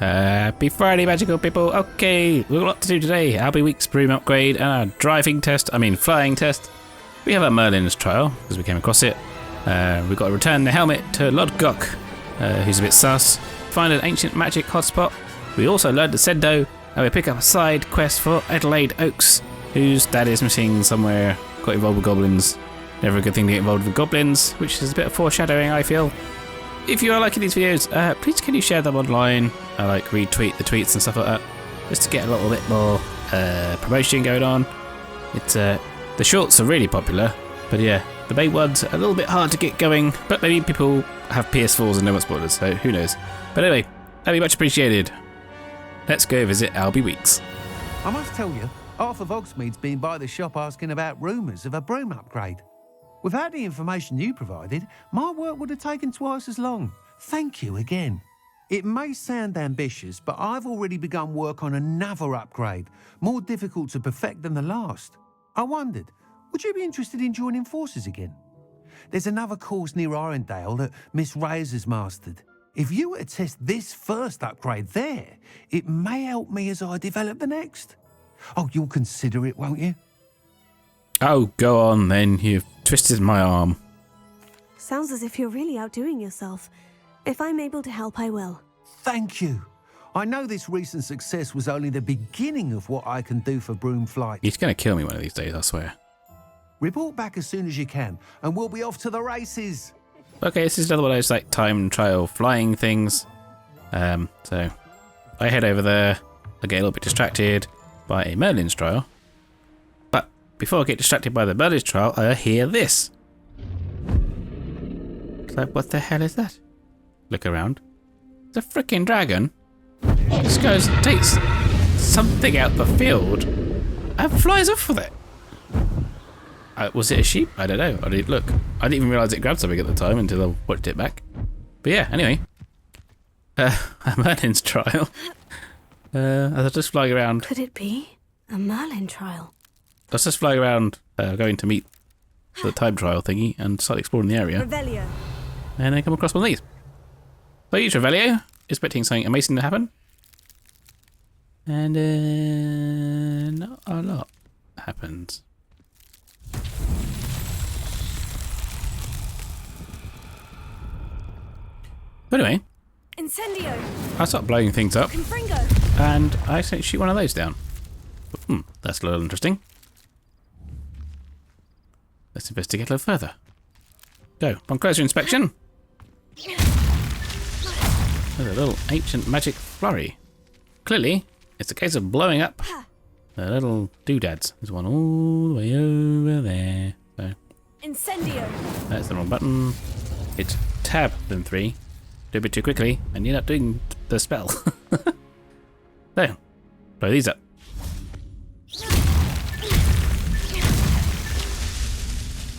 Happy Friday, magical people. Okay, we've got a lot to do today. Albie Week's broom upgrade and our flying test. We have our Merlin's Trial, because we came across it. We've got to return the helmet to Lodgok, who's a bit sus. Find an Ancient Magic Hotspot. We also learn Descendo, and we pick up a side quest for Adelaide Oaks, whose dad is missing somewhere, got involved with goblins. Never a good thing to get involved with goblins, which is a bit of foreshadowing, I feel. If you are liking these videos, please can you share them online? I like retweet the tweets and stuff like that, just to get a little bit more promotion going on. It's the shorts are really popular, but yeah, the main ones are a little bit hard to get going. But maybe people have PS4s and no want spoilers, so who knows? But anyway, that'd be much appreciated. Let's go visit Albie Weeks. I must tell you, half of Hogsmeade's been by the shop asking about rumours of a broom upgrade. Without the information you provided, my work would have taken twice as long. Thank you again. It may sound ambitious, but I've already begun work on another upgrade, more difficult to perfect than the last. I wondered, would you be interested in joining forces again? There's another course near Arendelle that Miss Reyes has mastered. If you were to test this first upgrade there, it may help me as I develop the next. Oh, you'll consider it, won't you? Oh, go on then, you've twisted my arm. Sounds as if you're really outdoing yourself. If I'm able to help, I will. Thank you. I know this recent success was only the beginning of what I can do for broom flight. He's going to kill me one of these days, I swear. Report back as soon as you can, and we'll be off to the races. Okay, this is another one of those like time trial flying things. So I head over there. I get a little bit distracted by a Merlin's Trial. But before I get distracted by the Merlin's Trial, I hear this. It's like, what the hell is that? Look around. It's a freaking dragon. This goes, takes something out the field and flies off with it. Was it a sheep? I don't know. I didn't look. I didn't even realise it grabbed something at the time until I watched it back. But yeah, anyway. A Merlin's Trial. I was just flying around. Could it be a Merlin trial? I was just flying around, going to meet the time trial thingy and start exploring the area. Revelio. And I come across one of these. So you, Revelio, expecting something amazing to happen. And not a lot happens. But anyway, Incendio. I start blowing things up, Confringo. and I accidentally shoot one of those down. That's a little interesting. Let's investigate a little further. Go, upon closer inspection. There's a little ancient magic flurry. Clearly, it's a case of blowing up the little doodads. There's one all the way over there. So Incendio. that's the wrong button. It's tab then 3. Do a bit too quickly, and you're not doing the spell. There. Blow these up.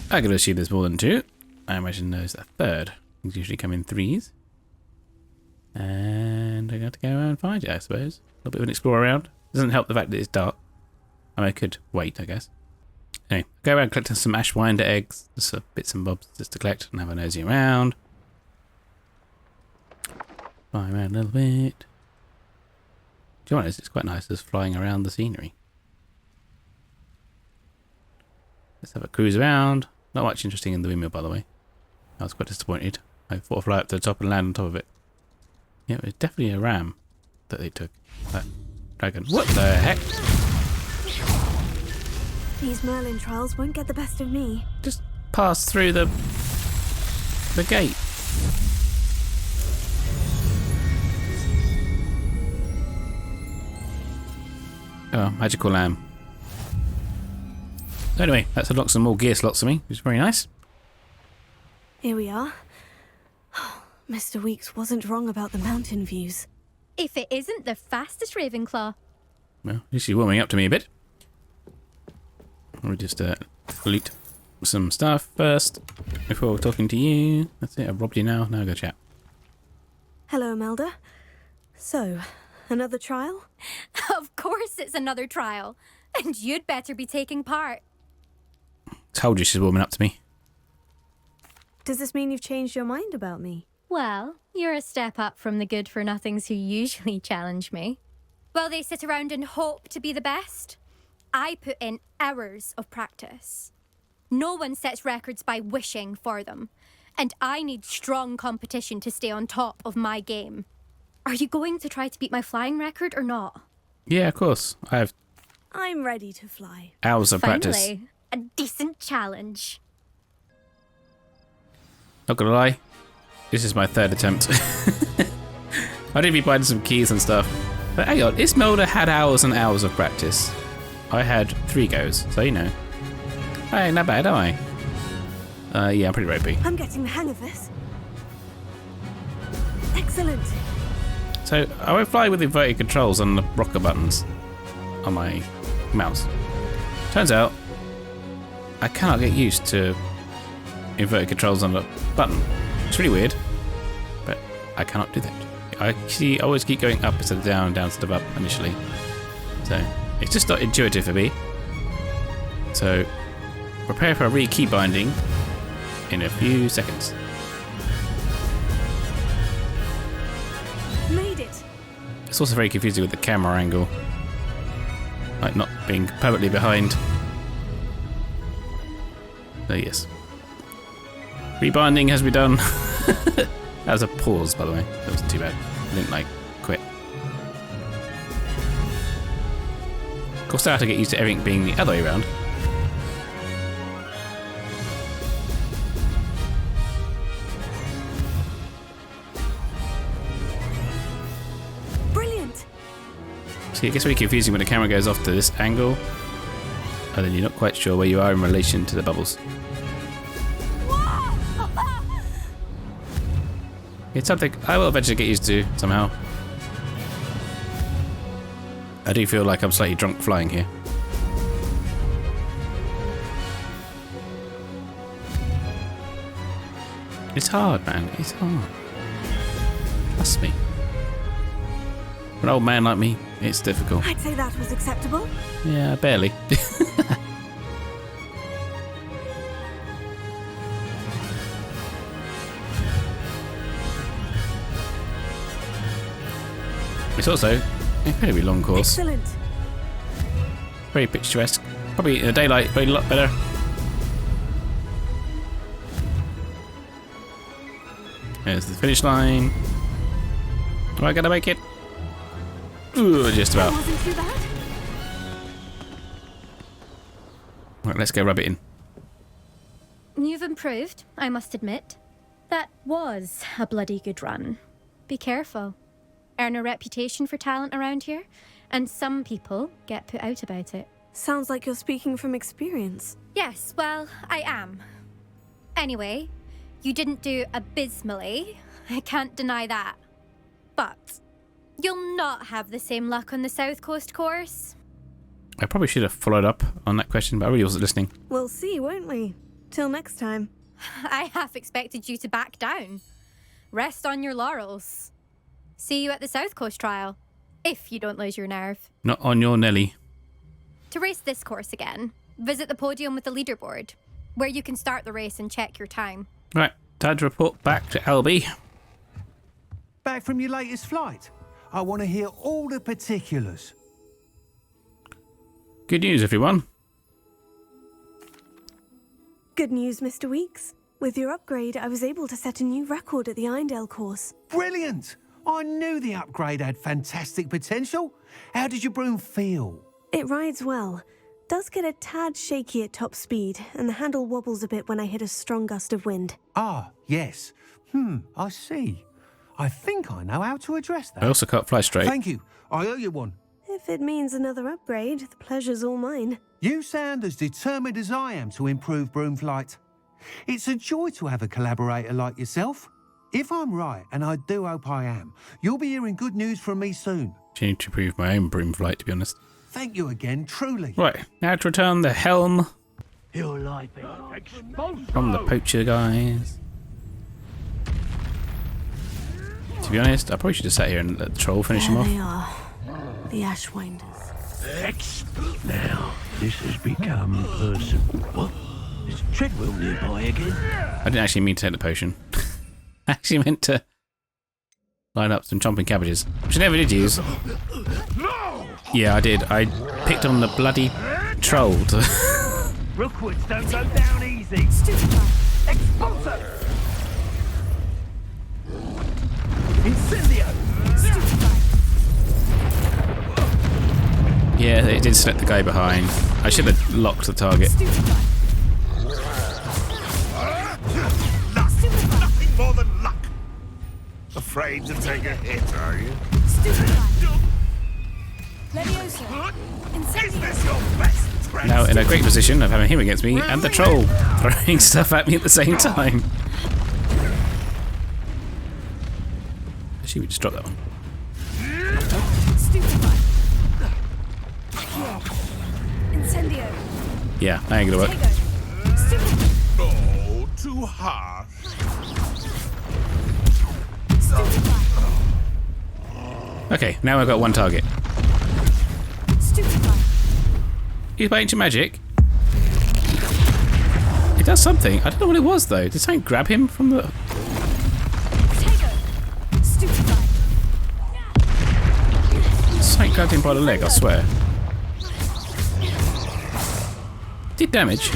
I'm going to assume there's more than 2. I imagine there's a third. Things usually come in 3s. And I'm going to go around and find it, I suppose. A little bit of an explore around. Doesn't help the fact that it's dark. I mean, I could wait, I guess. Anyway, go around collecting some ashwinder eggs. Just bits and bobs just to collect and have a nosy around. Fly around a little bit. Do you know what it is? It's quite nice just flying around the scenery. Let's have a cruise around. Not much interesting in the windmill, by the way. I was quite disappointed. I thought I'd fly up to the top and land on top of it. Yeah, it was definitely a ram that they took. That dragon. What the heck? These Merlin trials won't get the best of me. Just pass through the gate. Oh, magical lamb. Anyway, that's unlocked some more gear slots for me, which is very nice. Here we are. Mr. Weeks wasn't wrong about the mountain views. If it isn't the fastest Ravenclaw. Well, at least she's warming up to me a bit. We'll just loot some stuff first before talking to you. That's it, I've robbed you now. Now go chat. Hello, Imelda. So, another trial? Of course it's another trial. And you'd better be taking part. Told you she's warming up to me. Does this mean you've changed your mind about me? Well, you're a step up from the good-for-nothings who usually challenge me. While they sit around and hope to be the best, I put in hours of practice. No one sets records by wishing for them, and I need strong competition to stay on top of my game. Are you going to try to beat my flying record or not? Yeah, of course. I have I'm ready to fly. hours of practice. Finally, a decent challenge. Not gonna lie, this is my 3rd attempt. I did be buying some keys and stuff. But hang on, Ismelda had hours and hours of practice. I had 3 goes, so you know. Hey, not bad, am I? Yeah, I'm pretty ropey. I'm getting the hang of this. Excellent. So, I won't fly with inverted controls on the rocker buttons on my mouse. Turns out, I cannot get used to inverted controls on the button. It's really weird, but I cannot do that. I always keep going up instead of down, down instead of up initially. So, it's just not intuitive for me. So, prepare for a re-key binding in a few seconds. Made it. It's also very confusing with the camera angle. Like not being perfectly behind. So yes. Rebinding has been done. That was a pause, by the way. That wasn't too bad. I didn't like quit. Of course, I have to get used to everything being the other way around. Brilliant. See, it gets really confusing when the camera goes off to this angle, and then you're not quite sure where you are in relation to the bubbles. It's something I will eventually get used to somehow. I do feel like I'm slightly drunk flying here. It's hard, man. It's hard. Trust me. For an old man like me, it's difficult. I'd say that was acceptable. Yeah, barely. It's also an incredibly long course. Excellent. Very picturesque. Probably in the daylight, probably a lot better. There's the finish line. Am I gonna make it? Ooh, just about. That wasn't too bad. Right, let's go rub it in. You've improved, I must admit. That was a bloody good run. Be careful. Earn a reputation for talent around here, and some people get put out about it. Sounds like you're speaking from experience. Yes, well, I am. Anyway, you didn't do abysmally. I can't deny that. But you'll not have the same luck on the South Coast course. I probably should have followed up on that question, but I really wasn't listening. We'll see, won't we? Till next time. I half expected you to back down. Rest on your laurels. See you at the South Coast Trial, if you don't lose your nerve. Not on your Nelly. To race this course again, visit the podium with the leaderboard, where you can start the race and check your time. Right, time to report back to LB. Back from your latest flight? I want to hear all the particulars. Good news, everyone. Good news, Mr. Weeks. With your upgrade, I was able to set a new record at the Irondale course. Brilliant! I knew the upgrade had fantastic potential. How did your broom feel? It rides well. Does get a tad shaky at top speed, and the handle wobbles a bit when I hit a strong gust of wind. Ah, yes. I see. I think I know how to address that. I also can't fly straight. Thank you. I owe you one. If it means another upgrade, the pleasure's all mine. You sound as determined as I am to improve broom flight. It's a joy to have a collaborator like yourself. If I'm right, and I do hope I am, you'll be hearing good news from me soon. I need to improve my own broom flight, to be honest. Thank you again, truly. Right, now to return the helm Your life is exposed. from the poacher guys. To be honest, I probably should have sat here and let the troll finish him There off. they are. The Ashwinders. Now, this has become personal. What? Is Treadwell nearby again? I didn't actually mean to take the potion. I actually meant to line up some chomping cabbages, which I never did use. Yeah, I did. I picked on the bloody troll to... Rookwoods don't go down easy. Expulso! Incendio! Yeah, it did select the guy behind. I should have locked the target. Nothing more than luck. Afraid to take a hit, are you? Is this your best threat? Now in a great position of having him against me and the troll throwing stuff at me at the same time. Actually, we just dropped that one. Incendio. Yeah, that ain't gonna work. Oh, too harsh. Okay, now I've got one target. Use my Ancient Magic. It does something. I don't know what it was though. Did something grab him from the... Something grabbed him by the leg, I swear. Did damage.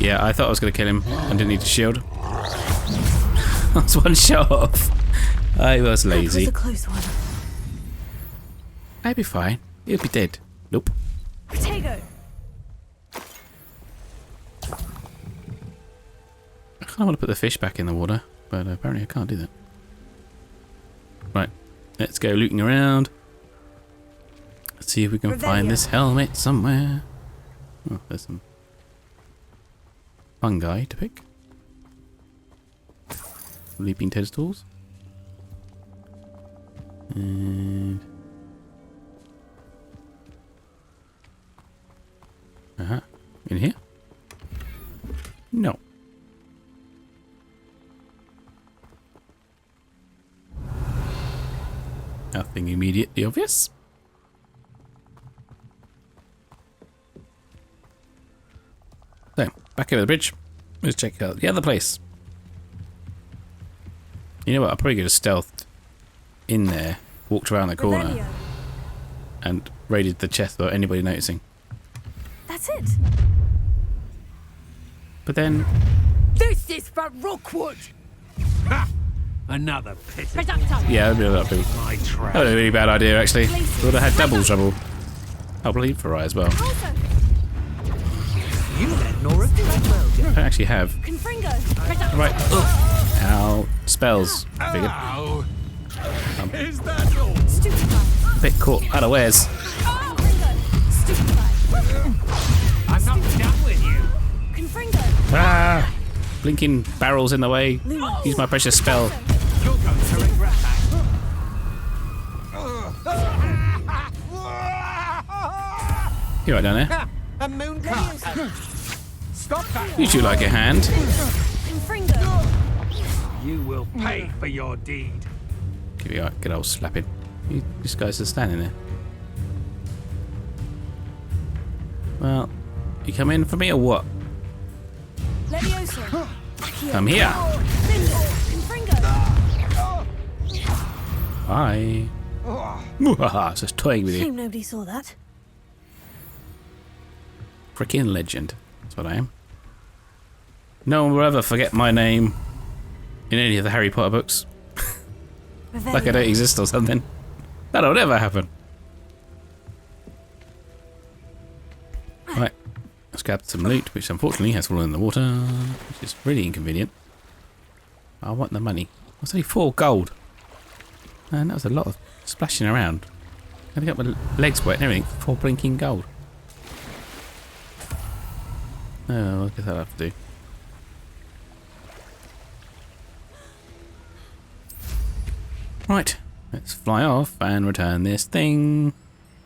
Yeah, I thought I was going to kill him and didn't need to shield. I was one shot off. I was lazy. That was a close one. I'd be fine. He'd be dead. Nope. Protego. I kind of want to put the fish back in the water, but apparently I can't do that. Right, let's go looting around. Let's see if we can find this helmet somewhere. Oh, there's some fungi to pick. Leaping toadstools. And... in here? No. Nothing immediately obvious. So, back over the bridge. Let's check out the other place. You know what? I probably could have stealthed in there, walked around the corner, and raided the chest without anybody noticing. That's it. But then... This is for Rookwood! Ha! Another pity. yeah, that'd be a bit... My That trap. would be a really bad idea, actually. Would have had double trouble. I'll believe for as well. You let Nora do it well, I don't actually have. Confringo. Right. Ow. Spells. I figured. Ow! Is that all? A bit caught unawares. I'm not done with you. Confringo. Ah! Blinking barrels in the way. Use my precious spell. You're going to regret that. You right down there? A moon cart. Stop that. You two like a hand. Confringo. You will pay for your deed. Give you a good old slapping. These guys are standing there. Well, you come in for me or what? Leviosa. Come here. Confringo. Hi. Muhaha, just toying with you. Shame nobody saw that. Freaking legend. That's what I am. No one will ever forget my name in any of the Harry Potter books. Like I don't exist or something. That'll never happen. Right. Let's grab some loot, which unfortunately has fallen in the water, which is really inconvenient. I want the money. That's only 4 gold. Man, that was a lot of splashing around. I got my legs wet and everything for 4 blinking gold. Oh, I guess I'll have to do. Right, let's fly off and return this thing.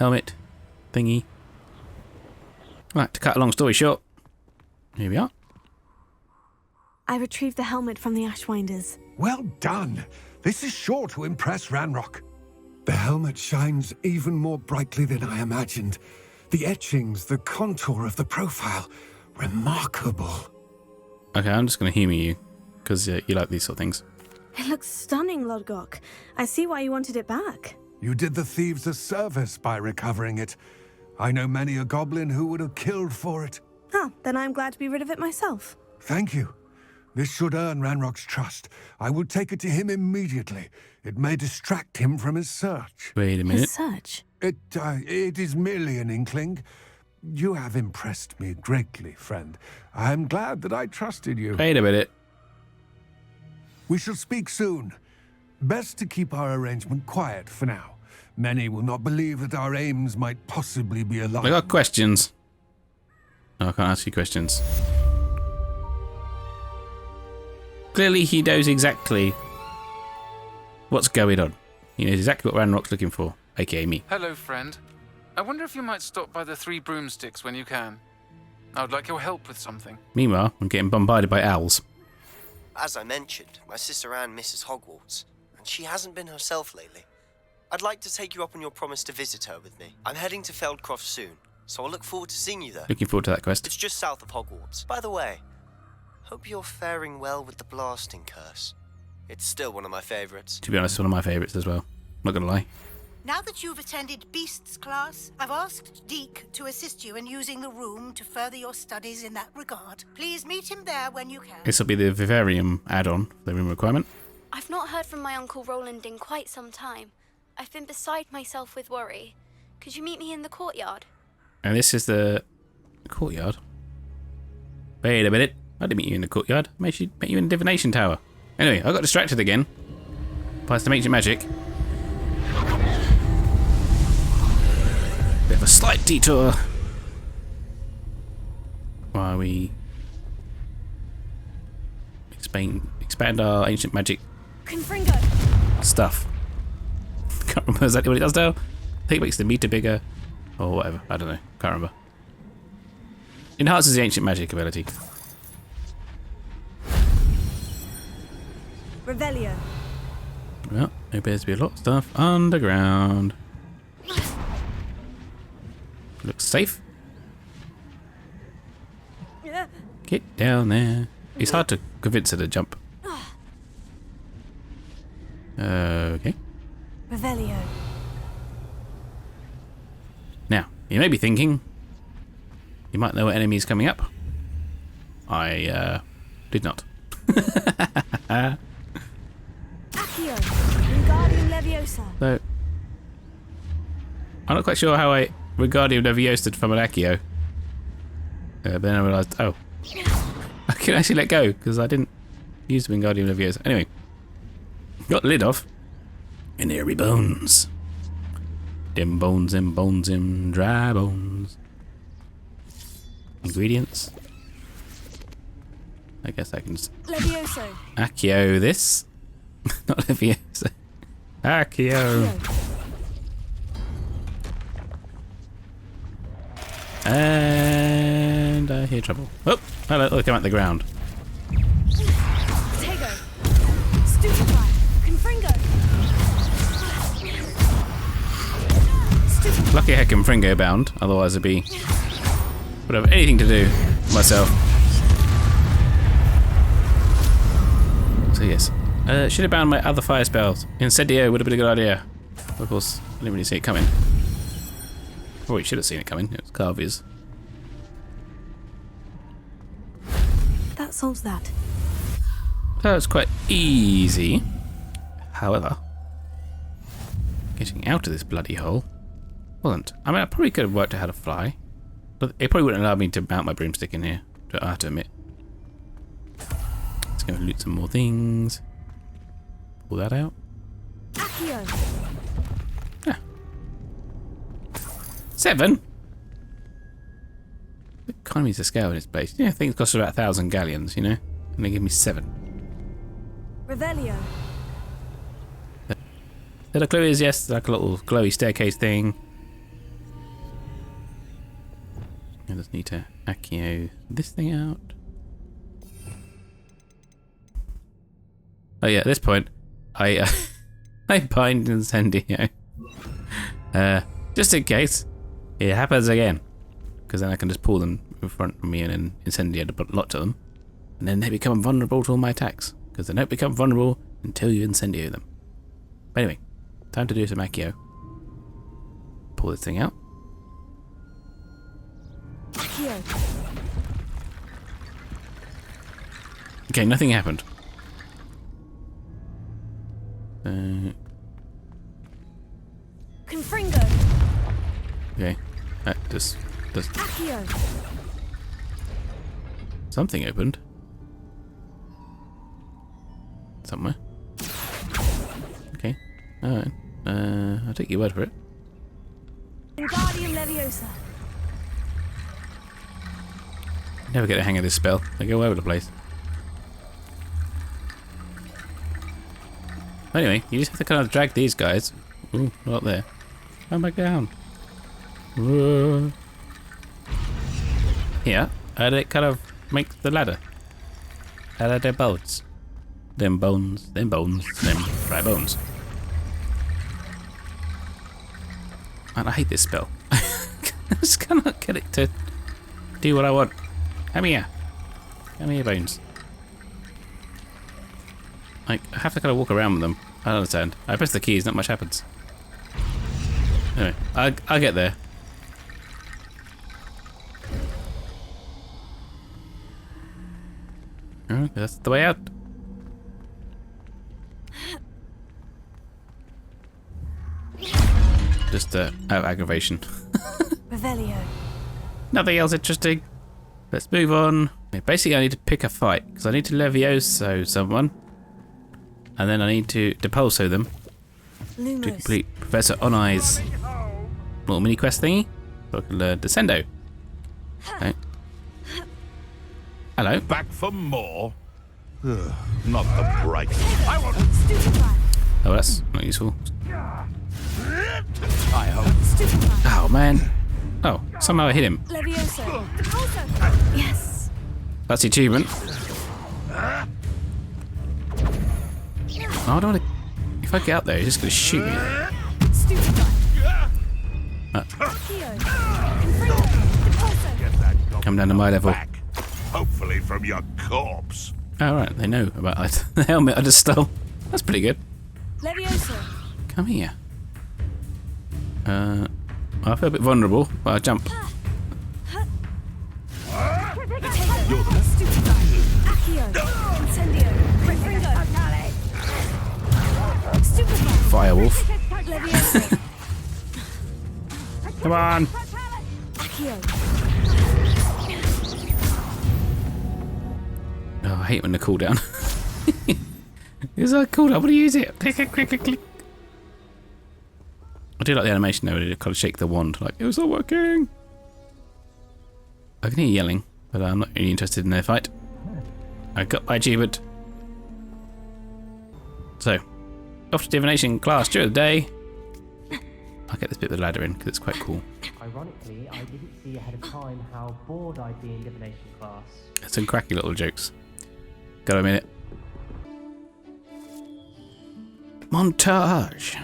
Helmet thingy. Right, to cut a long story short, here we are. I retrieved the helmet from the Ashwinders. Well done. This is sure to impress Ranrock. The helmet shines even more brightly than I imagined. The etchings, the contour of the profile. Remarkable. Okay, I'm just going to humour you, because you like these sort of things. It looks stunning, Lodgok. I see why you wanted it back. You did the thieves a service by recovering it. I know many a goblin who would have killed for it. Ah, then I'm glad to be rid of it myself. Thank you. This should earn Ranrock's trust. I will take it to him immediately. It may distract him from his search. Wait a minute. His search? It is merely an inkling. You have impressed me greatly, friend. I am glad that I trusted you. Wait a minute. We shall speak soon. Best to keep our arrangement quiet for now. Many will not believe that our aims might possibly be aligned. I got questions. No, I can't ask you questions. Clearly he knows exactly what's going on. He knows exactly what Ranrock's looking for, aka me. Hello, friend. I wonder if you might stop by the Three Broomsticks when you can. I would like your help with something. Meanwhile, I'm getting bombarded by owls. As I mentioned, my sister Anne misses Hogwarts, and she hasn't been herself lately. I'd like to take you up on your promise to visit her with me. I'm heading to Feldcroft soon, so I'll look forward to seeing you there. Looking forward to that quest. It's just south of Hogwarts. By the way, hope you're faring well with the blasting curse. It's still one of my favourites. To be honest, it's one of my favourites as well. Not gonna lie. Now that you've attended Beasts class, I've asked Deke to assist you in using the room to further your studies in that regard. Please meet him there when you can. This will be the Vivarium add-on, the room requirement. I've not heard from my Uncle Roland in quite some time. I've been beside myself with worry. Could you meet me in the courtyard? And this is the courtyard. Wait a minute. I didn't meet you in the courtyard. I met you in the divination tower. Anyway, I got distracted again by some ancient magic. Bit of a slight detour while we expand our ancient magic Confringo! stuff. Can't remember exactly what it does now. I think it makes the meter bigger or whatever. I don't know. Can't remember. Enhances the ancient magic ability. Revelio. Well, there appears to be a lot of stuff underground. Looks safe. Get down there. It's hard to convince her to jump. Okay. Revelio. Now, you may be thinking, you might know what enemy is coming up. I did not. Accio. Wingardium Leviosa. So, I'm not quite sure how I Wingardium Leviosa from an Accio. But then I realised, oh, I can actually let go because I didn't use Wingardium Leviosa. Anyway, got the lid off, and there be bones. Them bones, dry bones. Ingredients. I guess I can just Levioso. Accio this. Not Leviosa. Accio. And I hear trouble. Oh, hello, look, I'm at the ground. Tego. Stupefy. Confringo. Stupefy. Lucky I had Confringo bound, otherwise it'd be... would have anything to do with myself. So yes. Should have bound my other fire spells. Incendio would have been a good idea. Of course, I didn't really see it coming. Oh, you should have seen it coming. It was Carvy's. That solves that. That was quite easy. However, getting out of this bloody hole wasn't. I mean, I probably could have worked out how to fly, but it probably wouldn't allow me to mount my broomstick in here, I have to admit. Let's go and loot some more things. Pull that out. Accio. Yeah. 7? The economies of scale in this place. Yeah, I think it costs about 1,000 galleons, you know? And they give me 7. Revelio. The clue is, yes, like a little glowy staircase thing. I just need to Accio this thing out. Oh yeah, at this point, I I bind Incendio. Just in case it happens again. because then I can just pull them in front of me and then incendiate a lot of them. And then they become vulnerable to all my attacks, because they don't become vulnerable until you incendiate them. But anyway, time to do some Accio. Pull this thing out. Okay, nothing happened. Confringo. Okay, that just something opened somewhere. Okay, alright. I'll take your word for it. Wingardium Leviosa. Never get the hang of this spell. They go all over the place. Anyway, you just have to kind of drag these guys. Ooh, not there. Come back down. Whoa. Here, and it kind of makes the ladder. Out of their bones. Them bones, them dry bones. And I hate this spell. I just cannot get it to do what I want. Come here. Come here, bones. Like, I have to kind of walk around with them. I don't understand. I press the keys, not much happens. Anyway, I'll get there. Alright, that's the way out. Just out of aggravation. Revelio. Nothing else interesting. Let's move on. Basically, I need to pick a fight because I need to Levioso someone, and then I need to Depulso them Lumos. to complete Professor Onai's little mini quest thingy. So I can learn Descendo. Okay. Hello. Back for more? Ugh, not the brightest. I want Oh, that's not useful. I hope. Oh man. Oh, somehow I hit him. Levioso. Depulso. Yes. That's the achievement. Oh, I don't want to. If I get out there, he's just going to shoot me. Come down to my level. Back. Hopefully from your corpse. Alright, they know about the helmet I just stole. That's pretty good. Levioso. Come here. I feel a bit vulnerable, but I jump. Firewolf. Come on. Oh, I hate when the cooldown. Is that cooldown? What do you use it? Click, click, click, click, click. I do like the animation though, where they kind of shake the wand, like, it was not working. I can hear yelling, but I'm not really interested in their fight. I got my achievement. So, off to divination class during the day. I'll get this bit of the ladder in because it's quite cool. Ironically, I didn't see ahead of time how bored I'd be in divination class. Some cracky little jokes. Got a minute. Montage.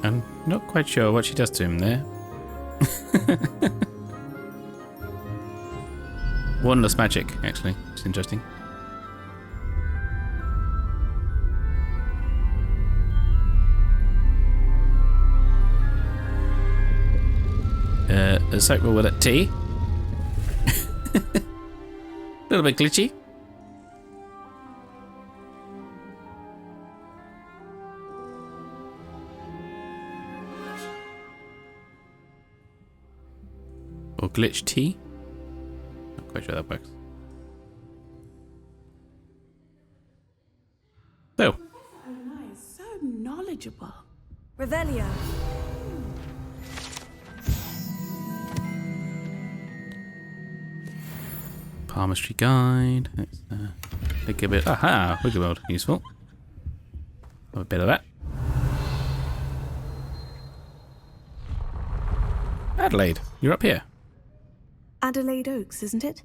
I'm not quite sure what she does to him there. Wandless magic, actually. It's interesting. The soap roll at tea. A little bit glitchy. Or glitch tea. Not quite sure that works. So. Onai is so knowledgeable. Revelio. Palmistry guide. Let's take a bit. Aha! Wiggle world. Useful. Have a bit of that. Adelaide, you're up here. Adelaide Oaks, isn't it?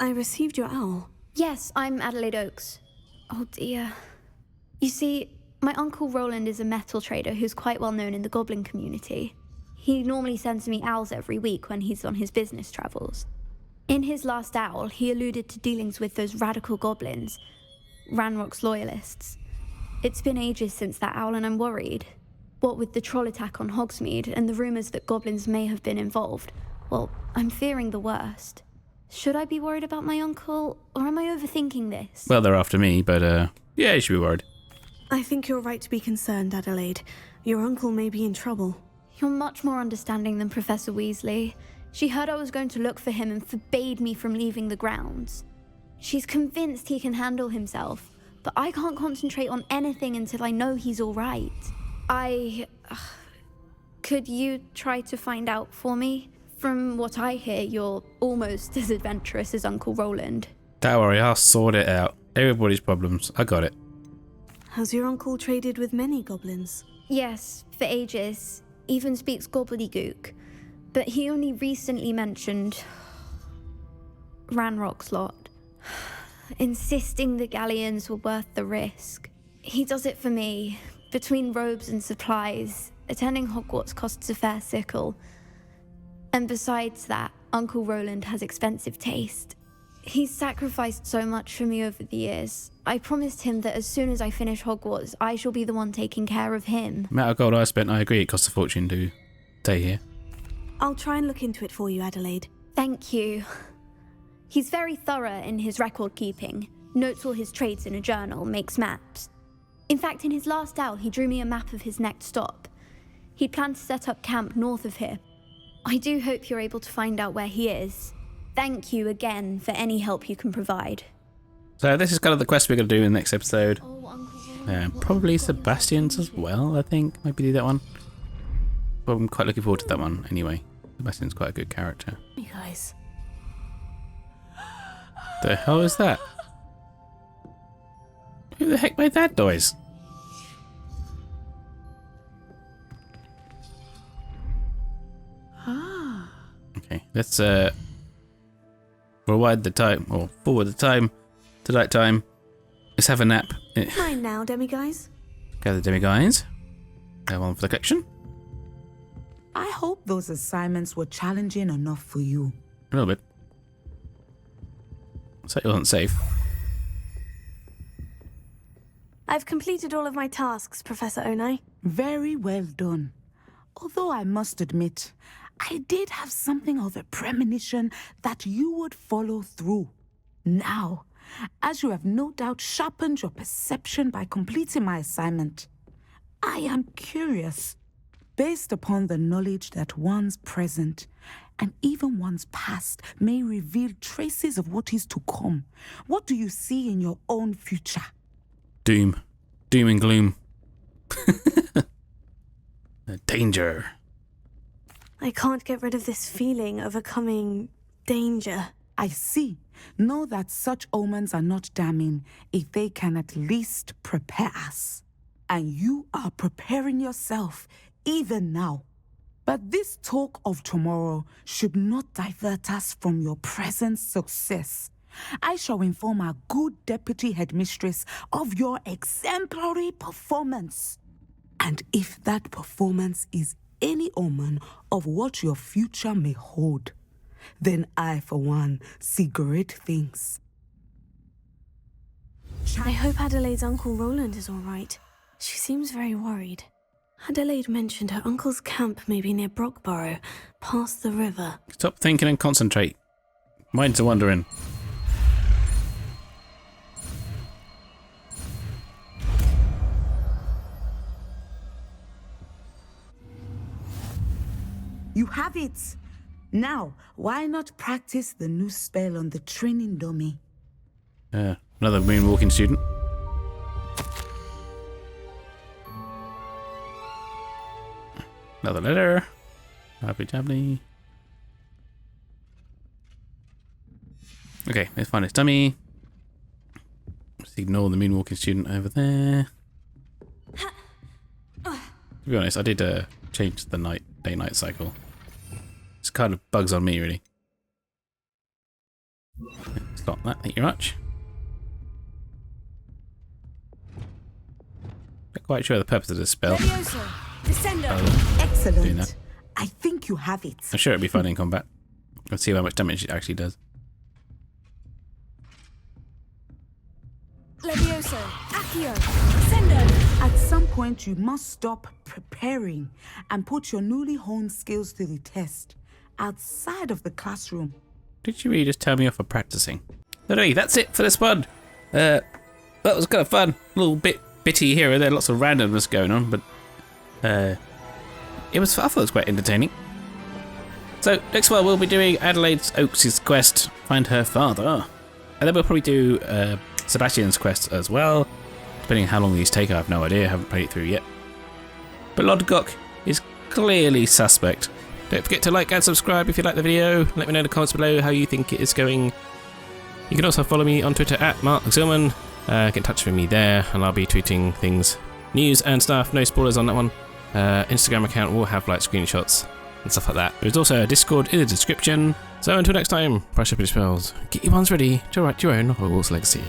I received your owl. Yes, I'm Adelaide Oaks. Oh dear. You see, my Uncle Roland is a metal trader who's quite well known in the goblin community. He normally sends me owls every week when he's on his business travels. In his last owl, he alluded to dealings with those radical goblins, Ranrock's loyalists. It's been ages since that owl and I'm worried. What with the troll attack on Hogsmeade and the rumours that goblins may have been involved, well, I'm fearing the worst. Should I be worried about my uncle, or am I overthinking this? Well, they're after me, but yeah, you should be worried. I think you're right to be concerned, Adelaide. Your uncle may be in trouble. You're much more understanding than Professor Weasley. She heard I was going to look for him and forbade me from leaving the grounds. She's convinced he can handle himself, but I can't concentrate on anything until I know he's all right. Could you try to find out for me? From what I hear, you're almost as adventurous as Uncle Roland. Don't worry, I'll sort it out. Everybody's problems. I got it. Has your uncle traded with many goblins? Yes, for ages. Even speaks gobbledygook. But he only recently mentioned Ranrock's lot, insisting the galleons were worth the risk. He does it for me. Between robes and supplies, attending Hogwarts costs a fair sickle. And besides that, Uncle Roland has expensive taste. He's sacrificed so much for me over the years. I promised him that as soon as I finish Hogwarts, I shall be the one taking care of him. The amount of gold I spent, I agree, it costs a fortune to stay here. I'll try and look into it for you, Adelaide. Thank you. He's very thorough in his record keeping, notes all his trades in a journal, makes maps. In fact, in his last owl, he drew me a map of his next stop. He planned to set up camp north of here. I do hope you're able to find out where he is. Thank you again for any help you can provide. So this is kind of the quest we're going to do in the next episode. Oh, Uncle Probably Sebastian's as well, I think. Maybe do that one. But I'm quite looking forward to that one anyway. Sebastian's quite a good character. You guys. The hell is that? Who the heck made that noise? Okay, let's rewind the time, or forward the time to night time. Let's have a nap. Mine now, demiguys. Gather demiguys. Go on for the collection. I hope those assignments were challenging enough for you. A little bit. So it wasn't safe. I've completed all of my tasks, Professor Onai. Very well done. Although I must admit, I did have something of a premonition that you would follow through. Now, as you have no doubt sharpened your perception by completing my assignment, I am curious, based upon the knowledge that one's present and even one's past may reveal traces of what is to come. What do you see in your own future? Doom. Doom and gloom. Danger. I can't get rid of this feeling of a coming danger. I see. Know that such omens are not damning if they can at least prepare us. And you are preparing yourself even now. But this talk of tomorrow should not divert us from your present success. I shall inform our good deputy headmistress of your exemplary performance. And if that performance is any omen of what your future may hold, then I, for one, see great things. I hope Adelaide's Uncle Roland is all right. She seems very worried. Adelaide mentioned her uncle's camp may be near Brockborough, past the river. Stop thinking and concentrate. Minds are wandering. You have it! Now, why not practice the new spell on the training dummy? Another moonwalking student. Another letter. Happy jabbly. Okay, let's find this dummy. Just ignore the moonwalking student over there. To be honest, I did change the day-night cycle. It's kind of bugs on me, really. Stop that, thank you very much. Not quite sure the purpose of this spell. Descendo. Excellent. I think you have it. I'm sure it'd be fun in combat. Let's see how much damage it actually does. Levioso. Accio. Descendo. At some point, you must stop preparing and put your newly honed skills to the test outside of the classroom. Did you really just tell me off for practicing? Anyway, that's it for this one. That was kind of fun. A little bit bitty here and there, lots of randomness going on, but I thought it was quite entertaining. So next one we'll be doing Adelaide's Oaks' quest, find her father, and then we'll probably do Sebastian's quest as well. Depending on how long these take, I have no idea. I haven't played it through yet. But Lodgok is clearly suspect. Don't forget to like and subscribe if you like the video. Let me know in the comments below how you think it is going. You can also follow me on Twitter at @MarkZealman. Get in touch with me there, and I'll be tweeting things, news and stuff. No spoilers on that one. Instagram account will have like screenshots and stuff like that. There's also a Discord in the description. So until next time, brush up your spells, get your ones ready to write your own Hogwarts Legacy.